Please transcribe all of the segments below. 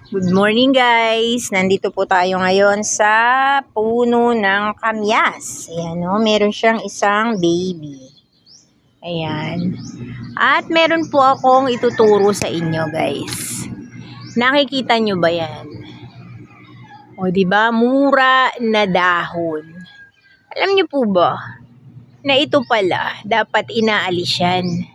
Good morning guys! Nandito po tayo ngayon sa puno ng kamyas. Ayan o, meron siyang isang baby. Ayan. At meron po akong ituturo sa inyo guys. Nakikita nyo ba yan? O diba, mura na dahon. Alam nyo po ba na ito pala dapat inaalis yan?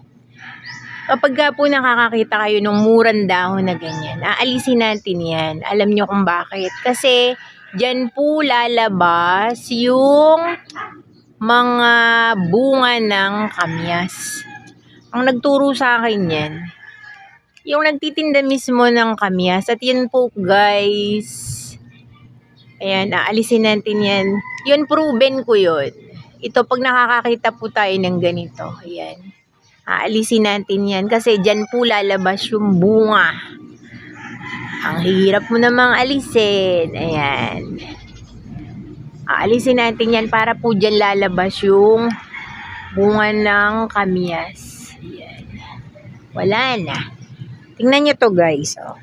Kapag ka po nakakakita kayo ng murang dahon na ganyan, aalisin natin yan. Alam nyo kung bakit? Kasi dyan po lalabas yung mga bunga ng kamyas. Ang nagturo sa akin yan, yung nagtitinda mismo ng kamyas. At yun po guys, ayan, aalisin natin yan. Yun, proven ko yun. Ito, pag nakakakita po tayo ng ganito, ayan, aalisin natin yan kasi dyan po lalabas yung bunga. Ang hirap mo namang alisin. Ayan. Aalisin natin yan para po dyan lalabas yung bunga ng kamyas. Ayan. Wala na. Tingnan nyo to guys. Oh.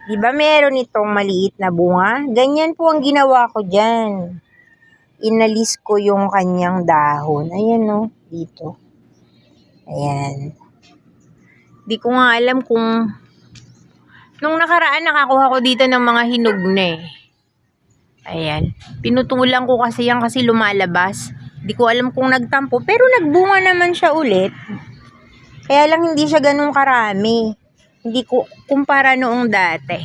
Diba meron itong maliit na bunga? Ganyan po ang ginawa ko dyan. Inalis ko yung kanyang dahon. Ayan o. Dito. Ayan. Di ko nga alam kung... Nung nakaraan, nakakuha ko dito ng mga hinog na eh. Ayan. Pinutulang ko kasi yan kasi lumalabas. Di ko alam kung nagtampo. Pero nagbunga naman siya ulit. Kaya lang hindi siya ganun karami. Hindi ko kumpara noong dati.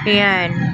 Ayan.